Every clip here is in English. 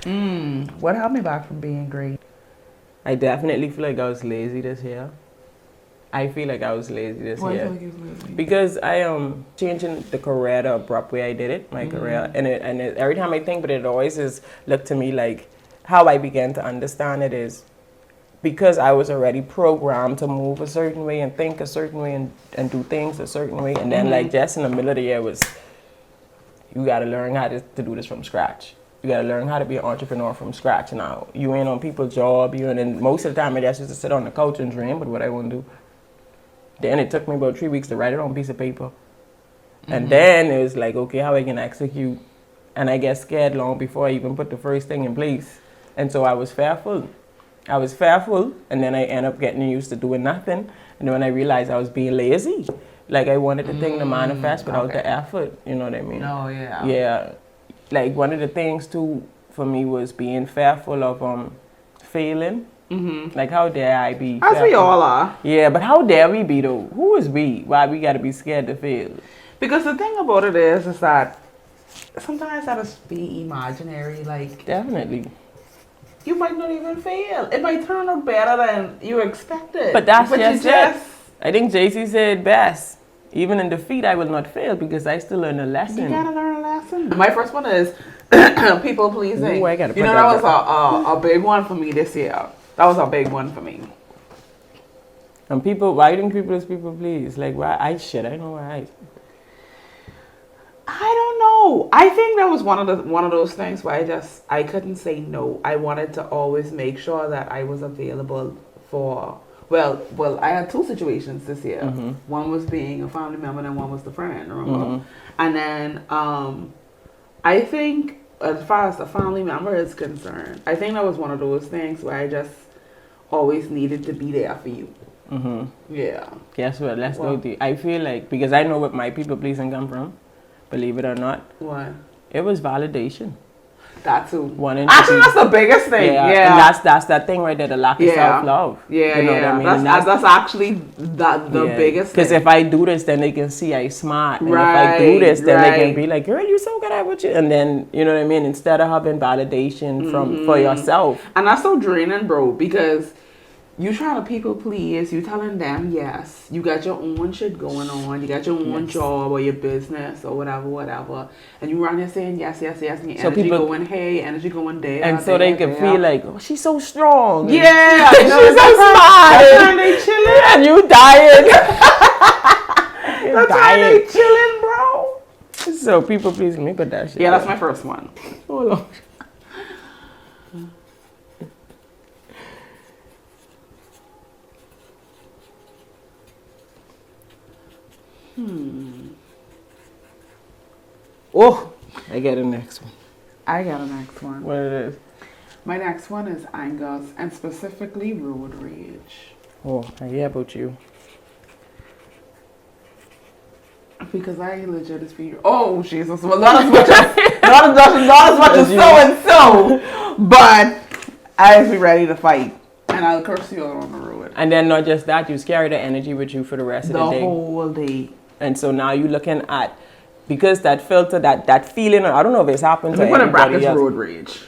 What held me back from being great? I definitely feel like I was lazy this year. I feel like I was lazy this Why do you year. feel like you was lazy? Because I am changing the career the abrupt way I did it, my career, and every time I think, but it always is look to me like how I began to understand it is because I was already programmed to move a certain way and think a certain way and do things a certain way, and then like just in the middle of the year was you got to learn how to do this from scratch. You got to learn how to be an entrepreneur from scratch now. You ain't on people's job, and most of the time I just used to sit on the couch and dream, but what I want to do. Then it took me about 3 weeks to write it on a piece of paper. And then it was like, okay, how I can execute? And I get scared long before I even put the first thing in place. And so I was fearful. And then I end up getting used to doing nothing. And then when I realized I was being lazy, like I wanted the thing to manifest without the effort, you know what I mean? Oh, yeah. Yeah. Like one of the things too for me was being fearful of failing. Like how dare I be? As we all are. Yeah, but how dare we be though? Who is we? Why we gotta be scared to fail? Because the thing about it is that sometimes that is be imaginary. Like Definitely. you might not even fail. It might turn out better than you expected. But that's you just it. I think JC said best. Even in defeat, I will not fail because I still learn a lesson. You gotta learn a lesson. My first one is people pleasing. Ooh, I gotta put you know that that was a big one for me this year. That was a big one for me. And people, why do you think people is people please? Like why I know why. I don't know. I think that was one of those things where I couldn't say no. I wanted to always make sure that I was available for. Well, I had two situations this year. One was being a family member, and one was the friend. Remember? And then I think as far as the family member is concerned, I think that was one of those things where I just always needed to be there for you. Yeah. Guess what? Let's go deep. I feel like because I know what my people pleasing come from. Believe it or not. What? It was validation. That too. Actually, that's the biggest thing. Yeah. And that's that thing right there, the lack of self-love. Yeah, you know what I mean? That's actually the biggest thing. Because if I do this, then they can see I smart. And if I do this, then they can be like, girl, you so good at what you... And then, you know what I mean? Instead of having validation for yourself. And that's so draining, bro, because... You trying to people please, you telling them yes, you got your own shit going on, you got your own job or your business or whatever, and you around here saying yes, and your energy going hey, energy going there. And so they can feel like, oh, she's so strong. Yeah, she's so smart. That's why they chilling. And you dying. That's why they chilling, bro. So people pleasing me, but that shit. Yeah, that's my first one. Hold on. Oh, I got a next one. I got a next one. What it is? My next one is anger, and specifically road rage. Oh, I hear about you. Because I legit is being... Oh, Jesus. Well, not as much as so and so. But I'll be ready to fight. And I'll curse you out on the road. And then not just that, you carry the energy with you for the rest of the day. The whole day. And so now you're looking at, because that filter, that feeling, I don't know if it's happened to anybody else. Road rage.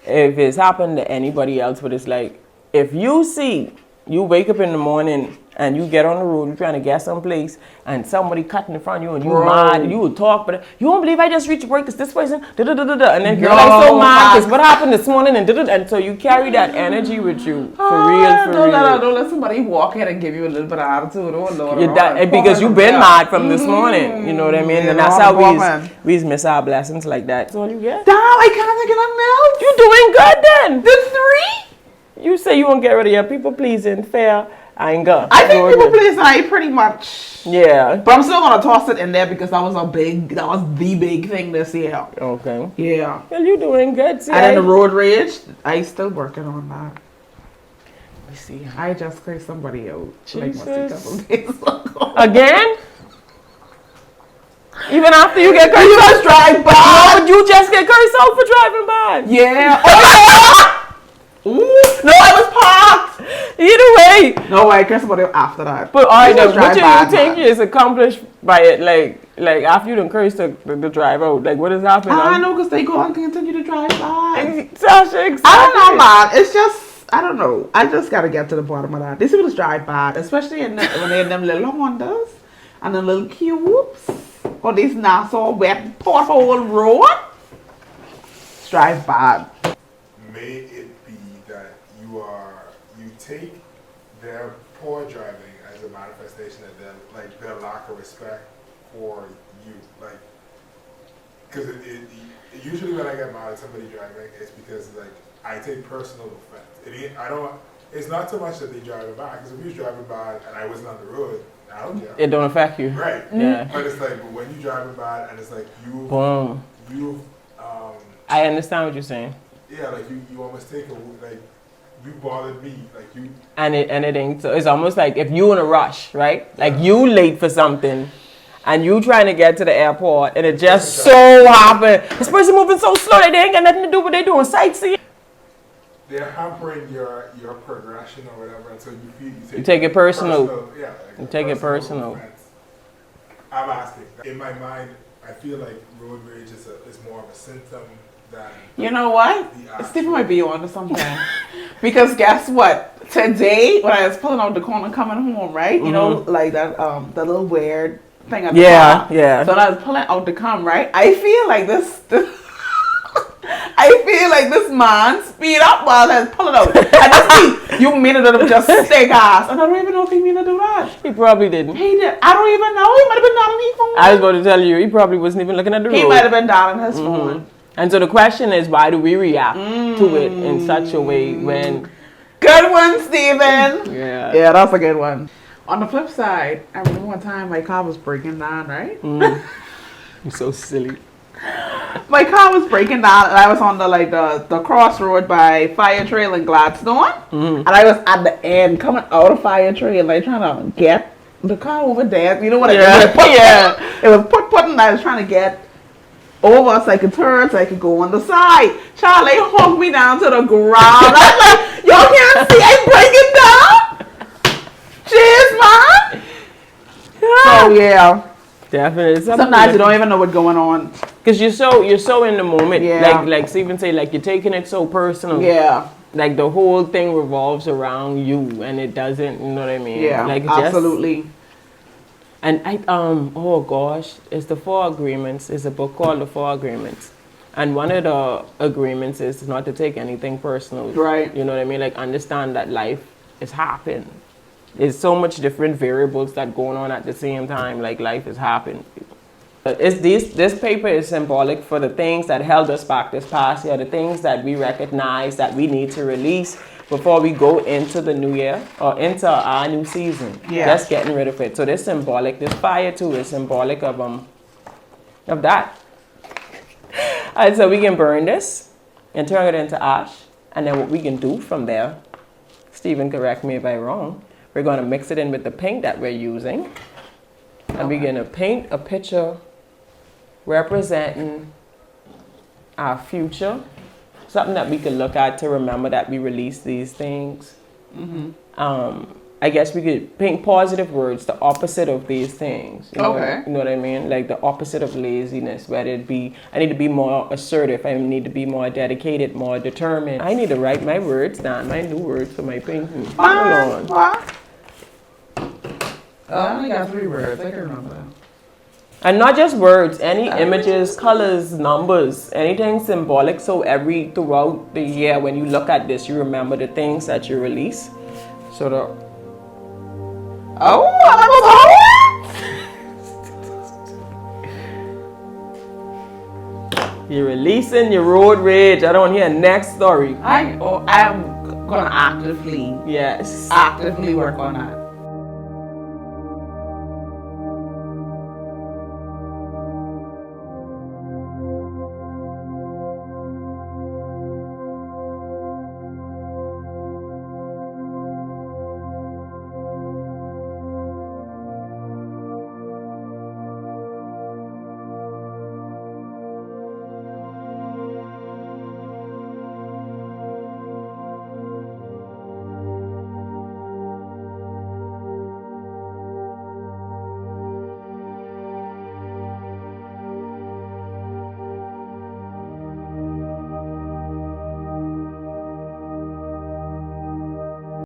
If it's happened to anybody else, but it's like, if you see, you wake up in the morning and you get on the road, you're trying to get someplace, and somebody cutting in front of you, and you mad, and you will talk, but you won't believe I just reached break because this person, and then you're like so mad because what happened this morning, and so you carry that energy with you for real. Don't let somebody walk in and give you a little bit of attitude. Oh Lord, because you've been mad from this morning, you know what I mean? And that's how we miss our blessings like that. That's all you get. Damn, I can't think of You're doing good then. The 3? You say you won't get rid of your people pleasing, fair, anger. I think people pleasing, I pretty much. Yeah. But I'm still gonna toss it in there because that was the big thing this year. Okay. Yeah. Well, you doing good, see? And then the road rage, I still working on that. Let me see. I just cursed somebody out. Jesus. Like a couple days ago. Again? Even after you get cursed? You just drive by. No, but you just get cursed out for driving by. Yeah. Oh, ooh. No, I was parked. Either way. No, I cursed somebody out after that. But alright, what do you bad, think man. is accomplished by it? Like, Like after you done cursed the drive out, like what is happening? I know, because they go and continue to drive by. Sasha, exactly. I don't know, man. It's just, I don't know. I just gotta get to the bottom of that. These people just drive bad, especially when they're in them little Hondas and the little cubes on these Nassau wet pothole road. Just drive bad. May it be that you take their poor driving as a manifestation of their lack of respect for you, like, because usually when I get mad at somebody driving, it's because like I take personal offense. It's not so much that they driving bad, because if you was driving bad and I wasn't on the road, I don't care. It don't affect you. Right. Yeah. But it's like, but when you driving bad and it's like Boom. I understand what you're saying. Yeah, like you almost take like you bothered me, like you. And it ain't, so it's almost like if you in a rush, right? Like you late for something, and you trying to get to the airport, and it just so happened this person moving so slow that they ain't got nothing to do with what they doing sightseeing. They're hampering your progression or whatever, and so you take it personal. Yeah, like you take it personal. Offense. I'm asking. In my mind, I feel like road rage is more of a symptom than. You know what? Stephen might be on to something. Because guess what? Today, when I was pulling out the corner coming home, right? You know, like that, the little weird thing at the top. Yeah. So when I was pulling out to come, right? I feel like this I feel like this man speed up while I was pulling out. I just see you mean it just stay gas. And I don't even know if he mean to do that. He probably didn't. He did. I don't even know. He might have been dialing his phone. I was about to tell you, he probably wasn't even looking at the road. He might have been dialing his phone. And so the question is, why do we react to it in such a way when... Good one, Stephen. Yeah, that's a good one. On the flip side, I remember one time my car was breaking down, right? You're so silly. My car was breaking down, and I was on the crossroad by Fire Trail in Gladstone, and I was at the end coming out of Fire Trail, like trying to get the car over there. You know what I mean? Yeah. It was putting. I was trying to get over so I could turn, so I could go on the side. Charlie hugged me down to the ground. I was like, y'all can't see I breaking down. Cheers, man. So yeah. Definitely. Sometimes you don't even know what's going on. Because you're so in the moment. Yeah. Like Stephen say, like you're taking it so personal. Yeah. Like the whole thing revolves around you, and it doesn't. You know what I mean? Yeah. Like absolutely. And oh gosh, it's the 4 Agreements. It's a book called The 4 Agreements. And one of the agreements is not to take anything personal. Right. You know what I mean? Like understand that life is happening. There's so much different variables that going on at the same time. Like life is happening. This paper is symbolic for the things that held us back this past year, the things that we recognize that we need to release before we go into the new year or into our new season. Yeah. Just getting rid of it. So this symbolic, this fire too is symbolic of that. And so we can burn this and turn it into ash. And then what we can do from there, Stephen, correct me if I'm wrong, we're going to mix it in with the paint that we're using. And we're going to paint a picture representing our future. Something that we can look at to remember that we release these things. I guess we could paint positive words, the opposite of these things. You know what I mean? Like the opposite of laziness, whether it be, I need to be more assertive, I need to be more dedicated, more determined. I need to write my words down, my new words for my painting. Hold on. I only got 3 words, I can remember. And not just words, any images, colors, numbers, anything symbolic. So throughout the year, when you look at this, you remember the things that you release. So you're releasing your road rage. I don't hear next story. I'm gonna actively Yes. actively work on that.